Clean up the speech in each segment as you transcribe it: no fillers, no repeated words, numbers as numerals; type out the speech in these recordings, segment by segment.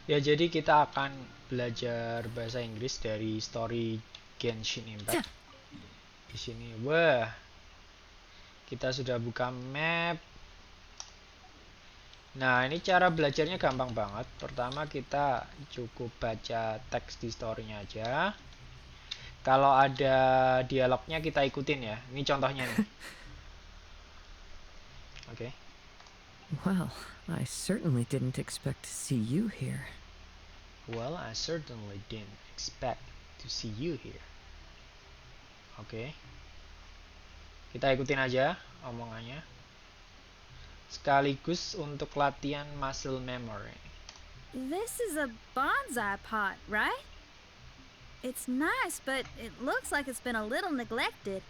Ya, jadi kita akan belajar bahasa Inggris dari story Genshin Impact. Di sini, wah, kita sudah buka map. Nah, ini cara belajarnya gampang banget. Pertama, kita cukup baca teks di story-nya aja. Kalau ada dialognya kita ikutin ya. Ini contohnya nih. Oke. Well, I certainly didn't expect to see you here. Well, I certainly didn't expect to see you here. Oke. Kita ikutin aja omongannya. Sekaligus untuk latihan muscle memory. This is a bonsai pot, right? It's nice, but it looks like it's been a little neglected.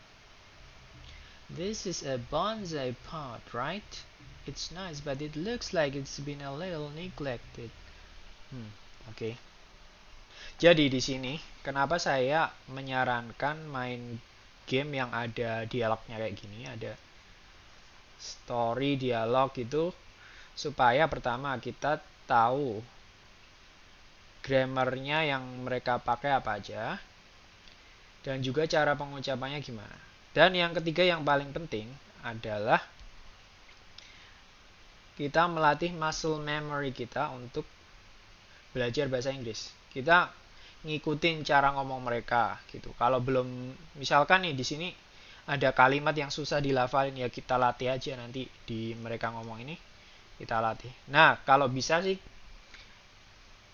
This is a bonsai pot, right? It's nice, but it looks like it's been a little neglected. Oke. Jadi di sini, kenapa saya menyarankan main game yang ada dialognya kayak gini, ada story dialog itu, supaya pertama kita tahu grammarnya yang mereka pakai apa aja, dan juga cara pengucapannya gimana. Dan yang ketiga yang paling penting adalah kita melatih muscle memory kita untuk belajar bahasa Inggris. Kita ngikutin cara ngomong mereka gitu. Kalau belum, misalkan nih di sini ada kalimat yang susah dilafalin, ya kita latih aja nanti di mereka ngomong ini kita latih. Nah, kalau bisa sih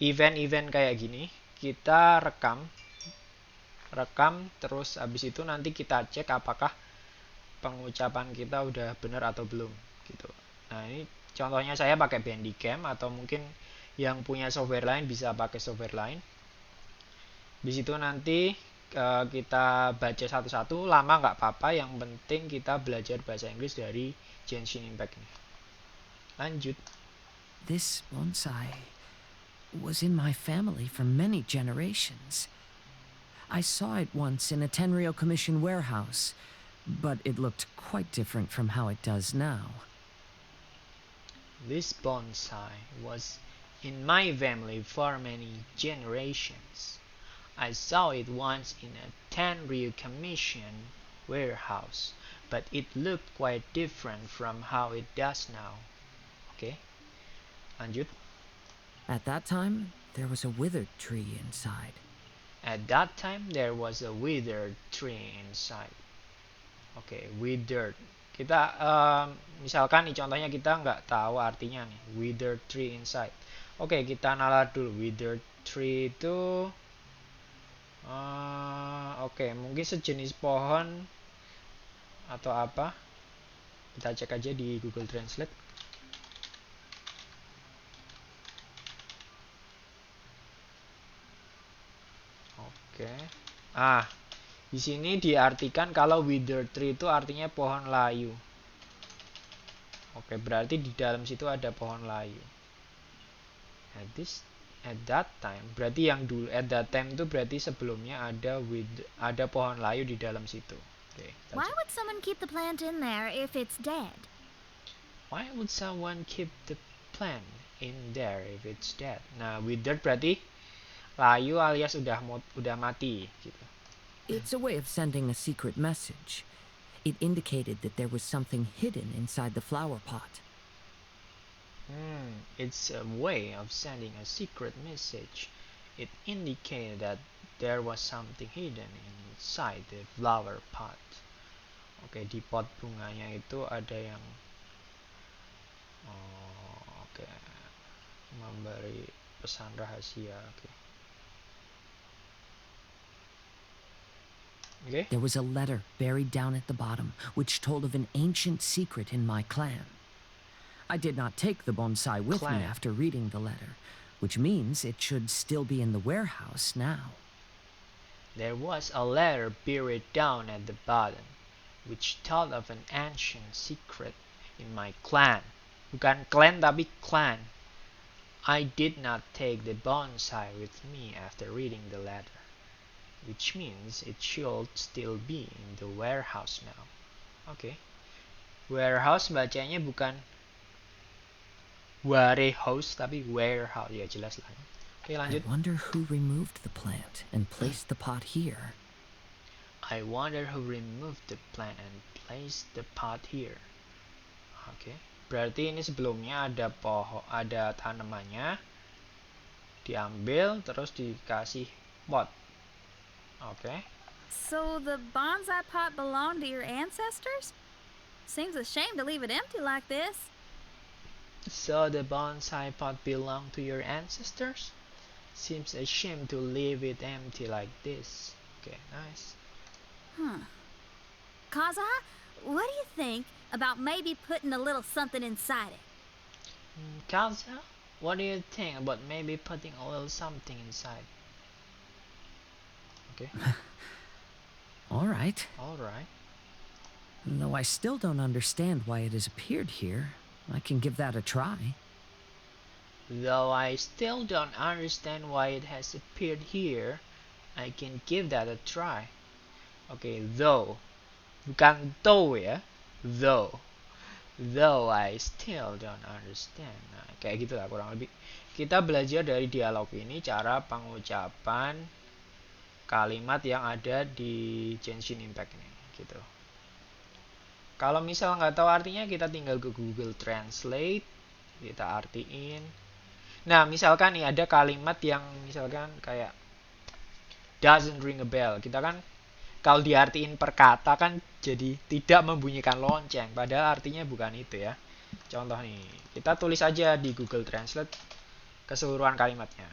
event-event kayak gini kita rekam terus habis itu nanti kita cek apakah pengucapan kita udah benar atau belum gitu. Nah, ini contohnya saya pakai Bandicam, atau mungkin yang punya software lain bisa pakai software lain. Di situ nanti kita baca satu-satu, lama nggak apa-apa, yang penting kita belajar bahasa Inggris dari Genshin Impact ini. Lanjut. This bonsai was in my family for many generations. I saw it once in a Tenryo Commission warehouse, but it looked quite different from how it does now. This bonsai was in my family for many generations. I saw it once in a Tenryu Commission warehouse, but it looked quite different from how it does now. Oke, lanjut. At that time, there was a withered tree inside. At that time there was a withered tree inside. Oke, withered. Kita misalkan nih contohnya kita nggak tahu artinya nih, withered tree inside. Oke, kita nalar dulu. Withered tree itu oke, mungkin sejenis pohon atau apa. Kita cek aja di Google Translate. Oke. Di sini diartikan kalau withered tree itu artinya pohon layu. Oke, berarti di dalam situ ada pohon layu. At that time, berarti yang dulu at that time itu berarti sebelumnya ada pohon layu di dalam situ. Oke, Why would someone keep the plant in there if it's dead? Why would someone keep the plant in there if it's dead? Nah, withered berarti layu alias udah mati gitu. It's a way of sending a secret message. It indicated that there was something hidden inside the flower pot. It's a way of sending a secret message. It indicated that there was something hidden inside the flower pot. Oke, di pot bunganya itu ada yang oke, memberi pesan rahasia. Oke. There was a letter buried down at the bottom, which told of an ancient secret in my clan. I did not take the bonsai with me after reading the letter, which means it should still be in the warehouse now. There was a letter buried down at the bottom, which told of an ancient secret in my clan. Bukan clan tapi clan. I did not take the bonsai with me after reading the letter, which means it should still be in the warehouse now. Oke. Warehouse bacanya bukan warehouse tapi warehouse ya jelas lah. Oke, I lanjut. wonder who removed the plant and placed the pot here. I wonder who removed the plant and placed the pot here. Oke, berarti ini sebelumnya ada ada tanamannya, diambil terus dikasih pot. Oke. So the bonsai pot belonged to your ancestors? Seems a shame to leave it empty like this. So the bonsai pot belonged to your ancestors? Seems a shame to leave it empty like this. Okay, nice. Kazuha, what do you think about maybe putting a little something inside it? Kazuha, what do you think about maybe putting a little something inside? Okay. Alright. Alright. Though I still don't understand why it has appeared here, I can give that a try. Though I still don't understand why it has appeared here, I can give that a try. Okay, though. Bukan though ya. Though. Though I still don't understand. Nah, kayak gitu lah kurang lebih. Kita belajar dari dialog ini cara pengucapan kalimat yang ada di Genshin Impact ini gitu. Kalau misal nggak tahu artinya kita tinggal ke Google Translate, kita artiin. Nah, misalkan nih ada kalimat yang misalkan kayak doesn't ring a bell. Kita kan kalau diartiin per kata kan jadi tidak membunyikan lonceng, padahal artinya bukan itu ya. Contoh nih, kita tulis aja di Google Translate keseluruhan kalimatnya.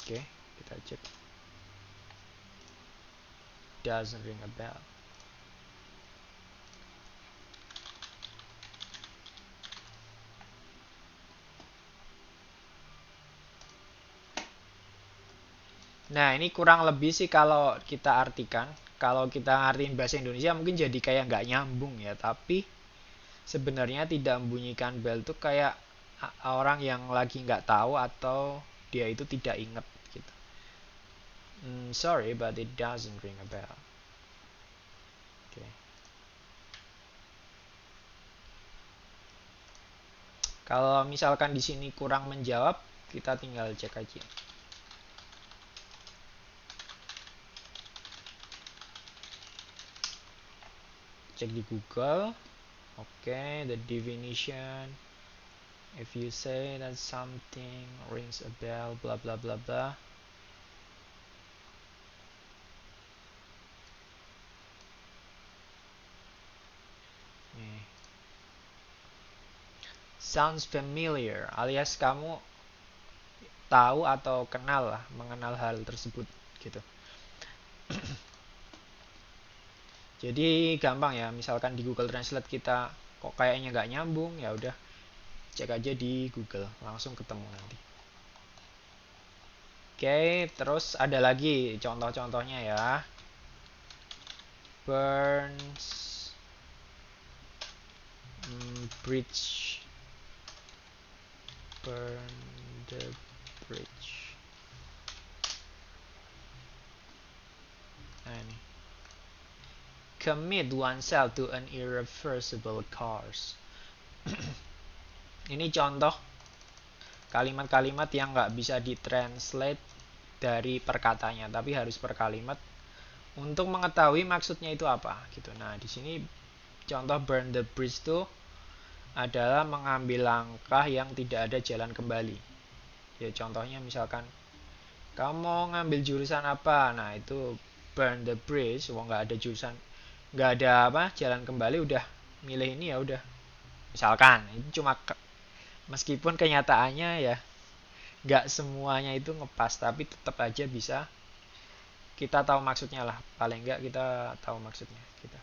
Oke, kita cek. Doesn't ring a bell. Nah, ini kurang lebih sih kalau kita artikan. Kalau kita artiin bahasa Indonesia mungkin jadi kayak nggak nyambung ya. Tapi sebenarnya tidak membunyikan bell itu kayak orang yang lagi nggak tahu atau dia itu tidak ingat gitu. Sorry, but it doesn't ring a bell. Oke. Kalau misalkan di sini kurang menjawab, kita tinggal cek aja. Cek di Google. Okay, the definition. If you say that something rings a bell, blah blah blah blah. Nih. Sounds familiar, alias kamu tahu atau kenal lah, mengenal hal tersebut gitu. Jadi gampang ya, misalkan di Google Translate kita kok kayaknya nggak nyambung, ya udah cek aja di Google, langsung ketemu nanti. Oke, terus ada lagi contoh-contohnya ya. Burns bridge, burn the bridge. Nah ini, commit oneself to an irreversible cause. Ini contoh kalimat-kalimat yang nggak bisa ditranslate dari perkatanya, tapi harus per kalimat untuk mengetahui maksudnya itu apa gitu. Nah, di sini contoh burn the bridge itu adalah mengambil langkah yang tidak ada jalan kembali. Ya contohnya misalkan kamu mau ngambil jurusan apa, nah itu burn the bridge. Wah, nggak ada jurusan, nggak ada apa jalan kembali, udah milih ini ya udah. Misalkan itu cuma meskipun kenyataannya ya nggak semuanya itu ngepas, tapi tetap aja bisa kita tahu maksudnya lah, paling nggak kita tahu maksudnya kita.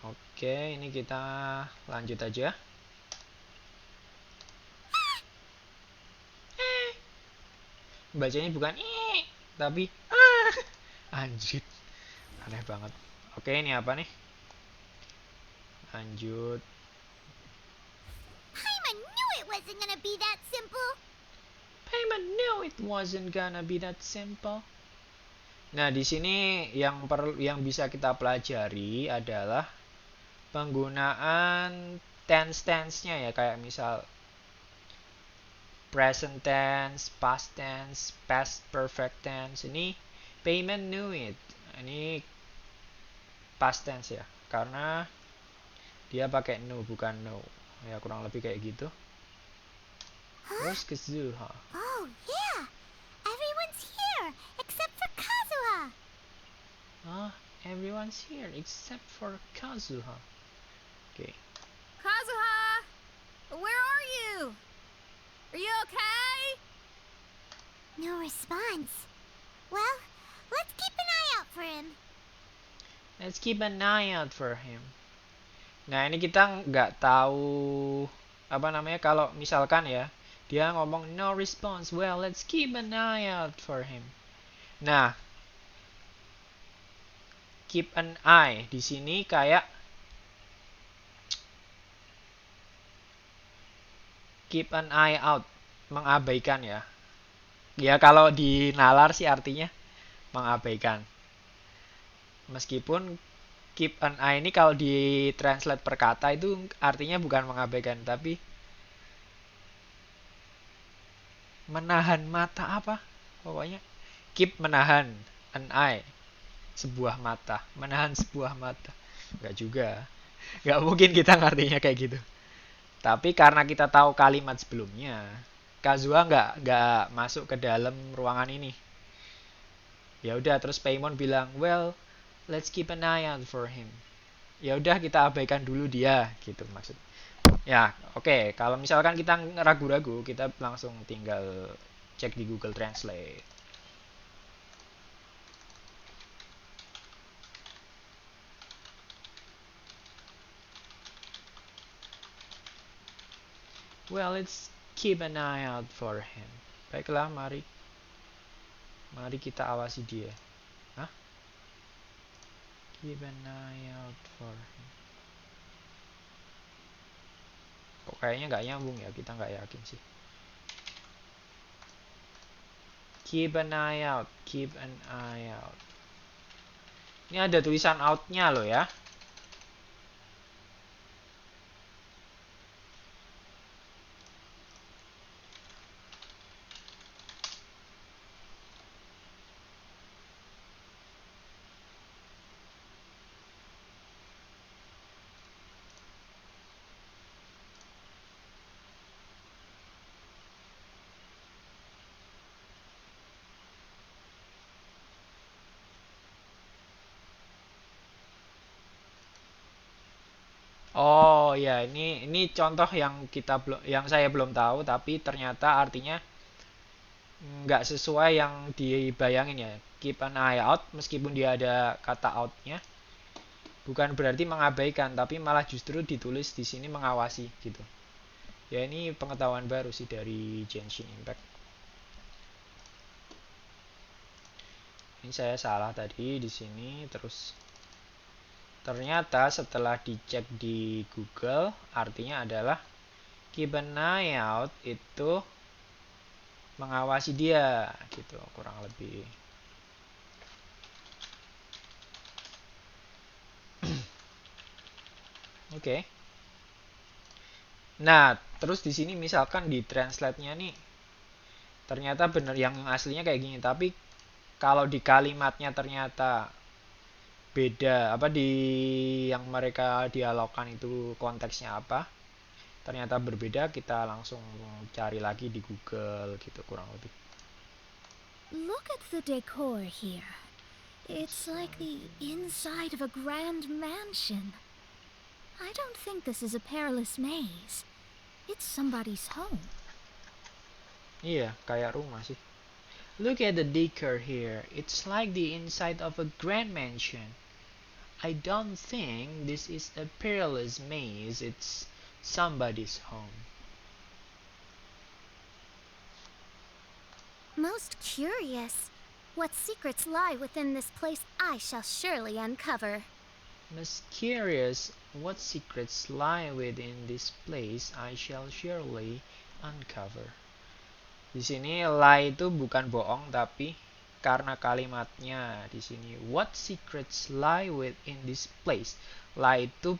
Oke, ini kita lanjut aja. Bacanya bukan tapi anjir, aneh banget. Oke, ini apa nih? Paimon Lanjut. knew it wasn't gonna be that simple. Payment knew it wasn't gonna be that simple. Nah, di sini yang bisa kita pelajari adalah penggunaan tense-nya ya, kayak misal present tense, past tense, past perfect tense. Ini payment knew it. Ini past tense ya, karena dia pakai knew bukan know. Ya kurang lebih kayak gitu. Where's Kazuha? Oh, yeah. Everyone's here except for Kazuha. Everyone's here except for Kazuha. Okay. Kazuha! Where are you? Are you okay? No response. Well, let's keep an eye out for him. Let's keep an eye out for him. Nah, ini kita nggak tahu apa namanya kalau misalkan ya dia ngomong no response. Well, let's keep an eye out for him. Nah, keep an eye di sini kayak keep an eye out, mengabaikan ya. Ya kalau di nalar sih artinya mengabaikan. Meskipun keep an eye ini kalau di translate per kata itu artinya bukan mengabaikan tapi menahan mata apa? Pokoknya keep menahan an eye, sebuah mata, menahan sebuah mata. Enggak juga. Enggak mungkin kita ngartinya kayak gitu. Tapi karena kita tahu kalimat sebelumnya, Kazuha nggak masuk ke dalam ruangan ini. Ya udah, terus Paimon bilang, well, let's keep an eye out for him. Ya udah, kita abaikan dulu dia, gitu maksud. Ya, oke. Kalau misalkan kita ragu-ragu, kita langsung tinggal cek di Google Translate. Well, let's keep an eye out for him. Baiklah, mari kita awasi dia. Hah? Keep an eye out for him. Kok kayaknya nggak nyambung ya, kita nggak yakin sih. Keep an eye out, keep an eye out. Ini ada tulisan out-nya loh ya. Oh ya, ini contoh yang saya belum tahu tapi ternyata artinya nggak sesuai yang dibayangin ya. Keep an eye out meskipun dia ada kata out-nya bukan berarti mengabaikan tapi malah justru ditulis di sini mengawasi gitu. Ya ini pengetahuan baru sih dari Genshin Impact. Ini saya salah tadi di sini terus ternyata setelah dicek di Google artinya adalah keep an eye out itu mengawasi dia gitu kurang lebih. Oke. Nah, terus di sini misalkan di translate-nya nih ternyata bener yang aslinya kayak gini, tapi kalau di kalimatnya ternyata beda apa di yang mereka dialogkan itu konteksnya apa ternyata berbeda, kita langsung cari lagi di Google gitu kurang lebih. Look at the decor here. It's like the inside of a grand mansion. I don't think this is a perilous maze. It's somebody's home. Iya, kayak rumah sih. Look at the decor here. It's like the inside of a grand mansion. I don't think this is a perilous maze. It's somebody's home. Most curious. What secrets lie within this place I shall surely uncover. Most curious what secrets lie within this place I shall surely uncover. Di sini lie itu bukan bohong, tapi karena kalimatnya di sini what secrets lie within this place. Lie itu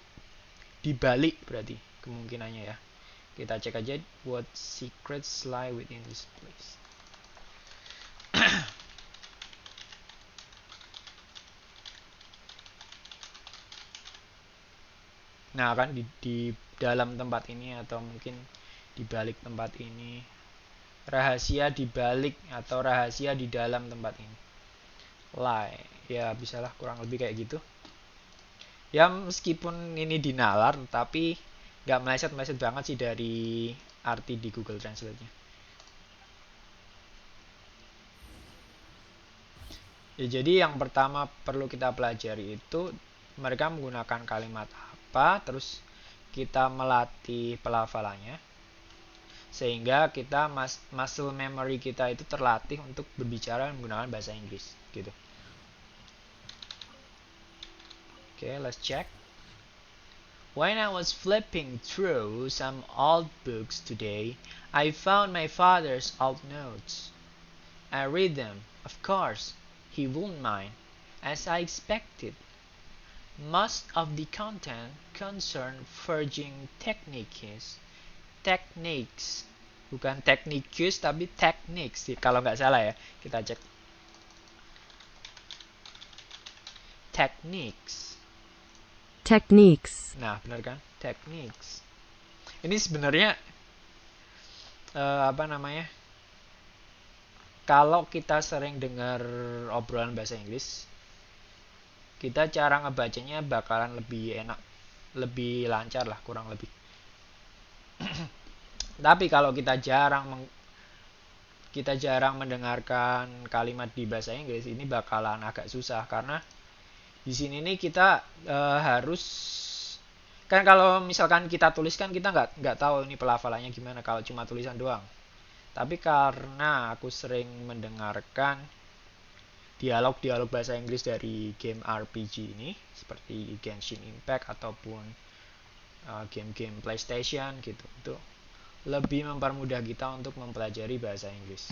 dibalik berarti kemungkinannya ya. Kita cek aja what secrets lie within this place. Nah kan di dalam tempat ini atau mungkin di balik tempat ini, rahasia di balik atau rahasia di dalam tempat ini. Lie ya bisalah kurang lebih kayak gitu ya, meskipun ini dinalar tapi nggak meleset-meleset banget sih dari arti di Google Translate-nya. Ya, jadi yang pertama perlu kita pelajari itu mereka menggunakan kalimat apa, terus kita melatih pelafalannya sehingga kita muscle memory kita itu terlatih untuk berbicara menggunakan bahasa Inggris gitu. Okay, let's check. When I was flipping through some old books today, I found my father's old notes. I read them, of course. He wouldn't mind, as I expected. Most of the content concerned forging techniques, bukan techniques tapi techniques kalau nggak salah ya. Kita cek. Techniques. Nah, benar kan? Techniques. Ini sebenarnya apa namanya? Kalau kita sering dengar obrolan bahasa Inggris, kita cara ngebacanya bakalan lebih enak, lebih lancar lah kurang lebih. Tapi kalau kita jarang mendengarkan kalimat di bahasa Inggris, ini bakalan agak susah karena di sini nih kita harus kan kalau misalkan kita tuliskan kita nggak tahu ini pelafalannya gimana kalau cuma tulisan doang. Tapi karena aku sering mendengarkan dialog-dialog bahasa Inggris dari game RPG ini seperti Genshin Impact ataupun game-game PlayStation gitu, itu lebih mempermudah kita untuk mempelajari bahasa Inggris.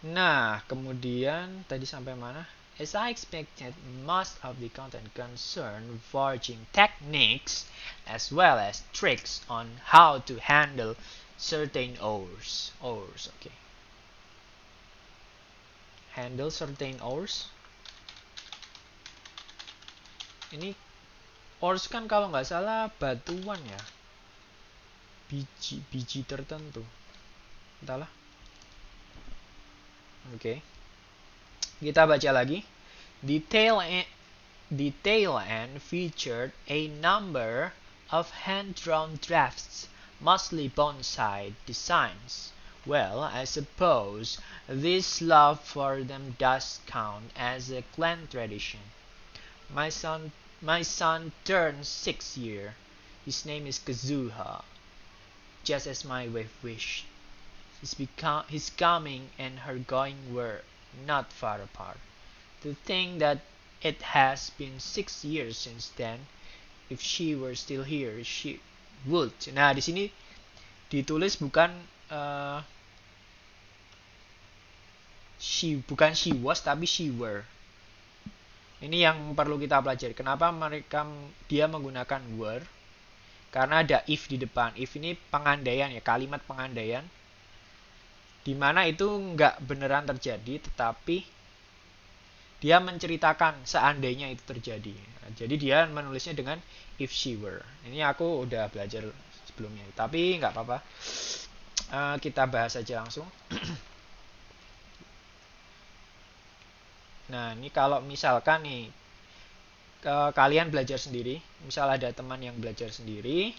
Nah, kemudian tadi sampai mana? As I expected, most of the content concerned forging techniques as well as tricks on how to handle certain ores. Okay. Handle certain ores. Ini ores kan kalau nggak salah batuan ya. Biji tertentu. Entahlah. Oke. Kita baca lagi. The tail end featured a number of hand-drawn drafts, mostly bonsai designs. Well, I suppose this love for them does count as a clan tradition. My son turned 6 year. His name is Kazuha, just as my wife wished. His coming and her going were not far apart. To think that it has been 6 years since then. If she were still here, she would. Nah, di sini ditulis bukan she was tapi she were. Ini yang perlu kita pelajari. Kenapa dia menggunakan were? Karena ada if di depan. If ini pengandaian ya, kalimat pengandaian. Dimana itu nggak beneran terjadi, tetapi dia menceritakan seandainya itu terjadi. Nah, jadi dia menulisnya dengan if she were. Ini aku udah belajar sebelumnya, tapi nggak apa-apa. Kita bahas aja langsung. Nah, ini kalau misalkan nih kalian belajar sendiri, misal ada teman yang belajar sendiri,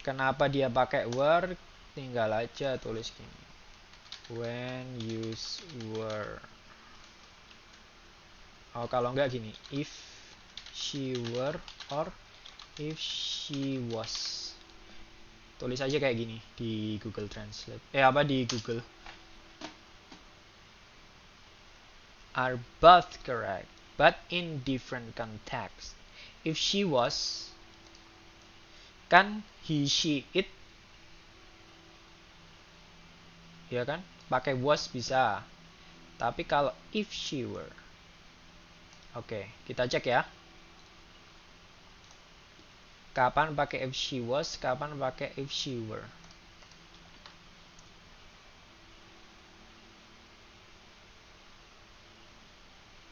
kenapa dia pakai were? Tinggal aja tulis gini. When use were. Oh, kalau enggak gini, if she were or if she was. Tulis aja kayak gini di Google Translate. Di Google. Are both correct, but in different context. If she was, kan he, she, it ya kan? Pakai was bisa. Tapi kalau if she were. Oke, kita cek ya. Kapan pakai if she was, kapan pakai if she were.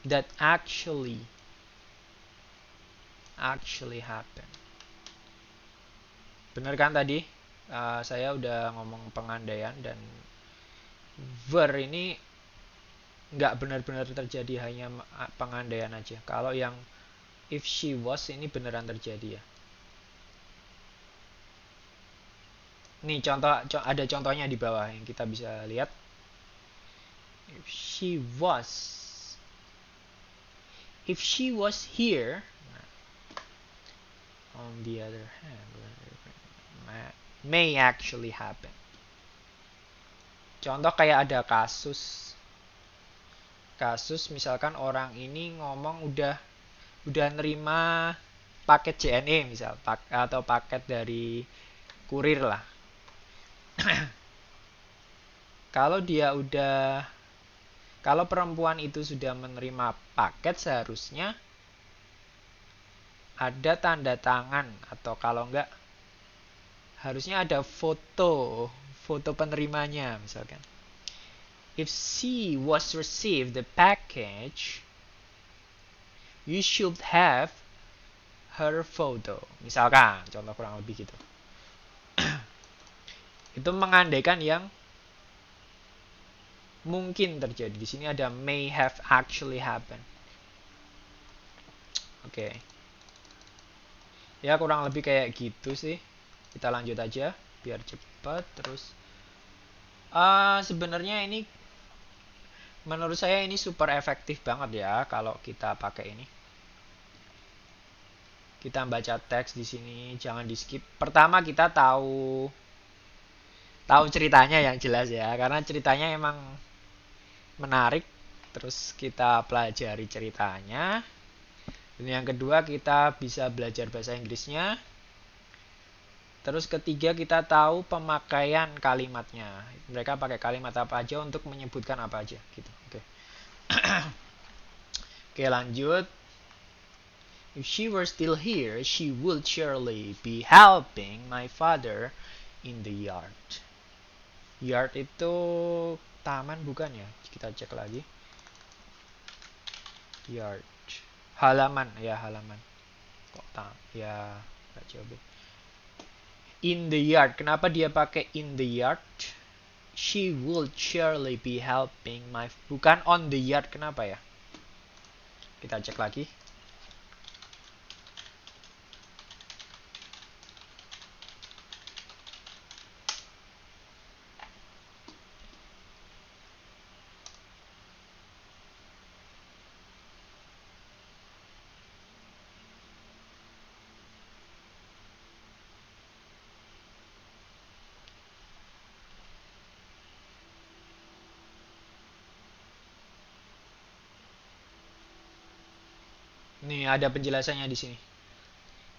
That actually happen. Bener kan tadi? Saya udah ngomong pengandaian dan were ini nggak benar-benar terjadi, hanya pengandaian aja. Kalau yang if she was ini beneran terjadi ya. Nih contoh, ada contohnya di bawah yang kita bisa lihat. If she was here, on the other hand, may actually happen. Contoh kayak ada kasus misalkan orang ini ngomong udah nerima paket JNE misal, atau paket dari kurir lah. Kalau perempuan itu sudah menerima paket, seharusnya ada tanda tangan, atau kalau enggak harusnya ada foto penerimanya misalkan. If she was received the package, you should have her photo. Misalkan, contoh kurang lebih gitu. Itu mengandaikan yang mungkin terjadi. Di sini ada may have actually happened. Oke. Ya kurang lebih kayak gitu sih. Kita lanjut aja biar cepat. Terus sebenarnya ini menurut saya ini super efektif banget ya kalau kita pakai ini. Kita baca teks di sini, jangan di skip. Pertama kita tahu ceritanya yang jelas ya, karena ceritanya emang menarik. Terus kita pelajari ceritanya. Dan yang kedua kita bisa belajar bahasa Inggrisnya. Terus ketiga kita tahu pemakaian kalimatnya. Mereka pakai kalimat apa aja untuk menyebutkan apa aja gitu. Oke. Oke, lanjut. If she were still here, she would surely be helping my father in the yard. Yard itu taman bukan ya? Kita cek lagi. Yard. Halaman, ya halaman. Kok ya nggak jawab. In the yard. Kenapa dia pakai in the yard? She would surely be helping my... Bukan on the yard, kenapa ya? Kita cek lagi. Nih ada penjelasannya di sini.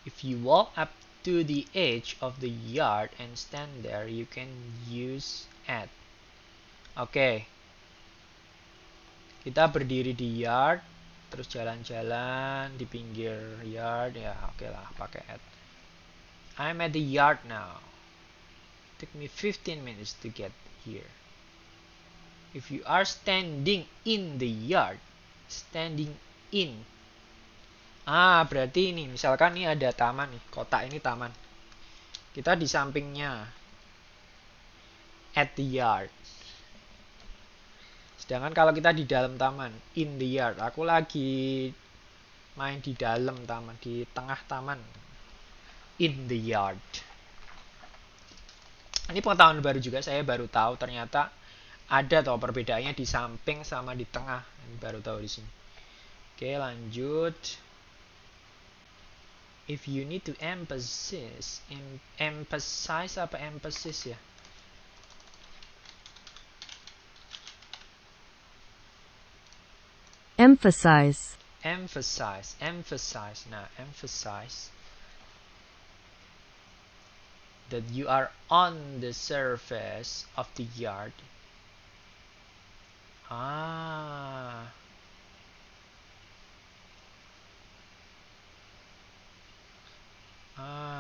If you walk up to the edge of the yard and stand there, you can use at. Oke. Kita berdiri di yard, terus jalan-jalan di pinggir yard, ya oke lah pakai at. I'm at the yard now. Took me 15 minutes to get here. If you are standing in the yard, standing in. Berarti ini misalkan ini ada taman nih, kotak ini taman. Kita di sampingnya. At the yard. Sedangkan kalau kita di dalam taman, in the yard. Aku lagi main di dalam taman, di tengah taman. In the yard. Ini pengetahuan baru juga, saya baru tahu ternyata ada toh perbedaannya di samping sama di tengah. Ini baru tahu di sini. Oke, lanjut. If you need to emphasize apa emphasis ya? Emphasize. Nah, emphasize that you are on the surface of the yard. Ah.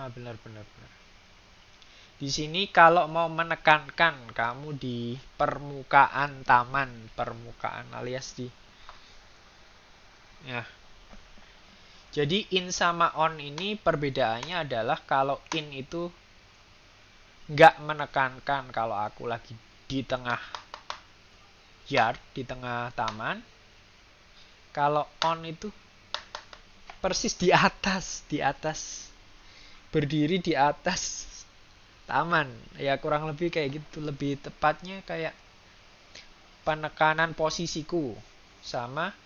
Benar. Di sini kalau mau menekankan kamu di permukaan taman, permukaan alias di ya. Jadi in sama on ini perbedaannya adalah kalau in itu nggak menekankan kalau aku lagi di tengah yard, di tengah taman. Kalau on itu persis di atas, berdiri di atas taman. Ya kurang lebih kayak gitu, lebih tepatnya kayak penekanan posisiku sama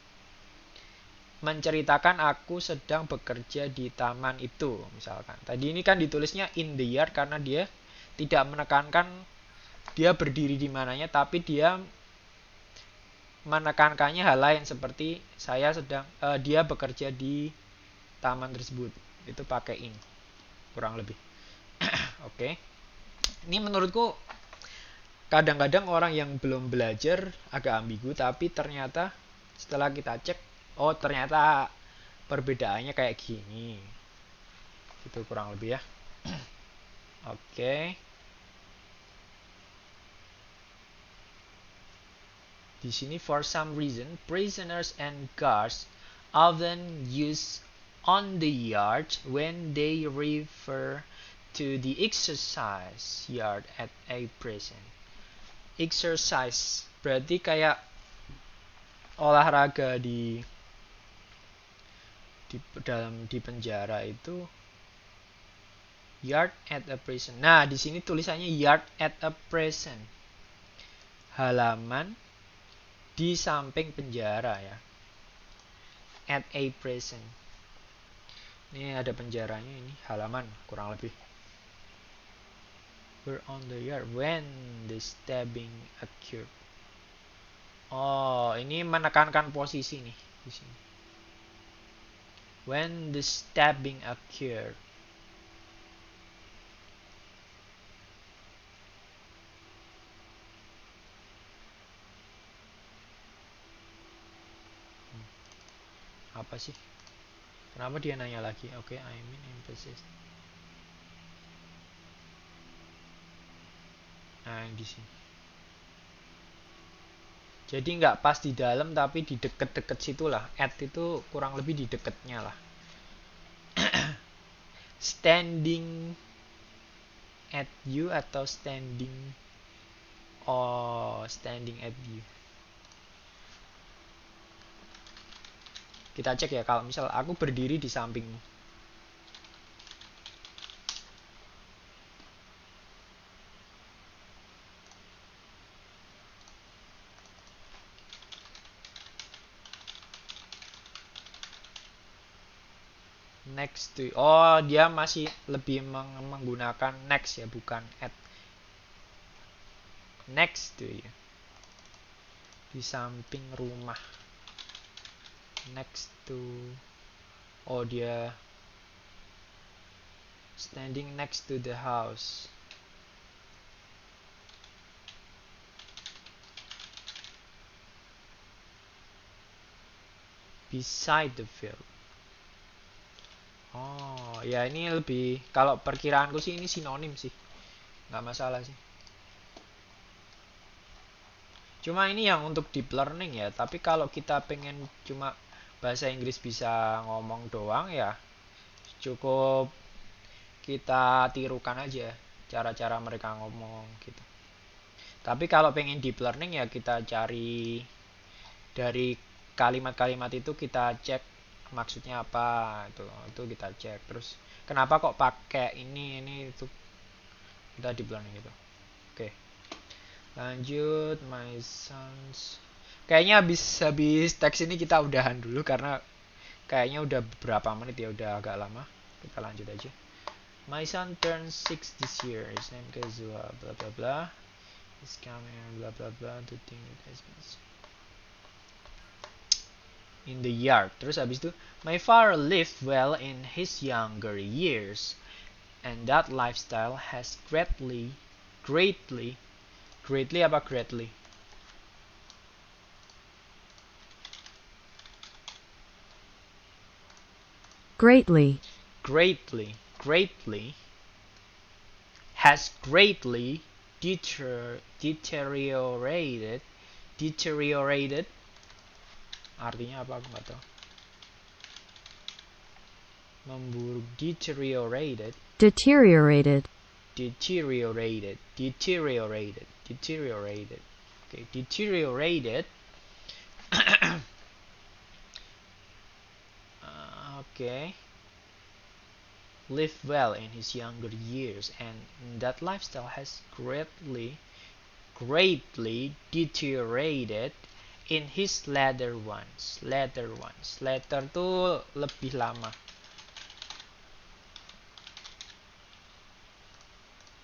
menceritakan aku sedang bekerja di taman itu misalkan. Tadi ini kan ditulisnya in the yard karena dia tidak menekankan dia berdiri di mananya, tapi dia menekankannya hal lain seperti dia bekerja di taman tersebut. Itu pakai in kurang lebih. Oke. Ini menurutku kadang-kadang orang yang belum belajar agak ambigu, tapi ternyata setelah kita cek, oh ternyata perbedaannya kayak gini. Itu kurang lebih ya. Oke. Di sini for some reason prisoners and guards often use on the yard when they refer to the exercise yard at a prison. Exercise berarti kayak olahraga di penjara itu yard at a prison. Nah, di sini tulisannya yard at a prison. Halaman di samping penjara ya. At a prison. Ini ada penjaranya, ini halaman kurang lebih. We're on the yard when the stabbing occurred. Oh, ini menekankan posisi nih di sini. When the stabbing occurred. Apa sih? Kenapa dia nanya lagi? Oke, I mean emphasis. Nah, yang di sini. Jadi nggak pas di dalam tapi di deket-deket situ lah. At itu kurang lebih di deketnya lah. Standing at you atau standing at you. Kita cek ya, kalau misal aku berdiri di sampingmu. Next to, oh dia masih lebih menggunakan next ya, bukan at. Next to ya, di samping rumah. Next to, oh dia standing next to the house. Beside the field. Oh ya, ini lebih, kalau perkiraanku sih ini sinonim sih, nggak masalah sih. Cuma ini yang untuk deep learning ya, tapi kalau kita pengen cuma bahasa Inggris bisa ngomong doang ya cukup kita tirukan aja cara-cara mereka ngomong gitu. Tapi kalau pengen deep learning ya kita cari dari kalimat-kalimat itu, kita cek maksudnya apa, itu kita cek. Terus kenapa kok pakai ini itu, kita deep learning gitu. Oke. Lanjut, my sons. Kayaknya habis teks ini kita udahan dulu karena kayaknya udah beberapa menit ya, udah agak lama. Kita lanjut aja. My son turns 6 this year. His name Kazuha. Blah blah blah. He's coming blah blah blah to think it has been in the yard. Terus habis itu, my father lived well in his younger years, and that lifestyle has greatly apa greatly? Greatly. Greatly. Greatly. Has greatly deteriorated. Deteriorated. Artinya apa aku nggak tahu. Memburuk. Deteriorated. Deteriorated. Deteriorated. Deteriorated. Deteriorated. Okay, deteriorated. Okay. Lived well in his younger years, and that lifestyle has greatly deteriorated in his later ones. Later tuh lebih lama.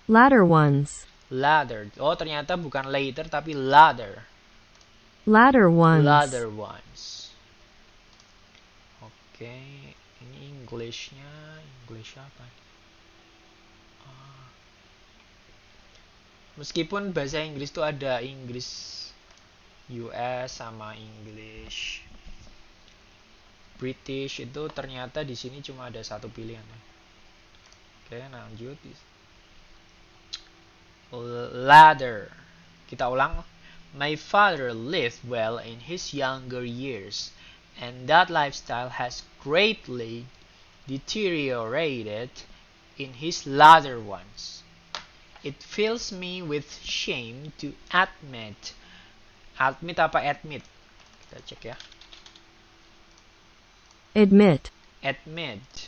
Latter ones. Later. Oh, ternyata bukan later tapi later. Latter ones. Later ones. Oke, ini English apa? Meskipun bahasa Inggris tuh ada Inggris US sama English British, itu ternyata di sini cuma ada satu pilihan. Oke, lanjut. Ladder. Kita ulang. My father lived well in his younger years, and that lifestyle has greatly deteriorated in his latter ones. It fills me with shame to admit. Admit apa admit? Kita cek ya. Admit. Admit.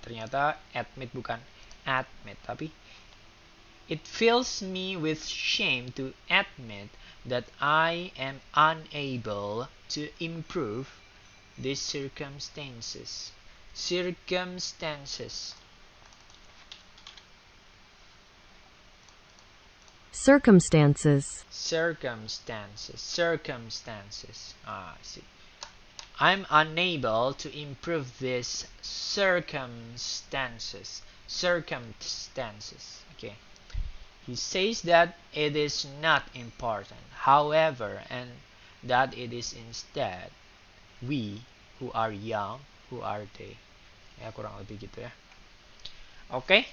Ternyata admit bukan admit, tapi it fills me with shame to admit that I am unable to improve these circumstances. Circumstances. I see. I'm unable to improve these circumstances. Okay. He says that it is not important, however, and that it is instead we who are young, who are they. Ya, kurang lebih gitu ya. Oke.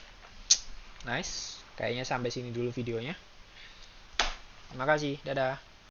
Nice. Kayaknya sampai sini dulu videonya. Terima kasih. Dadah.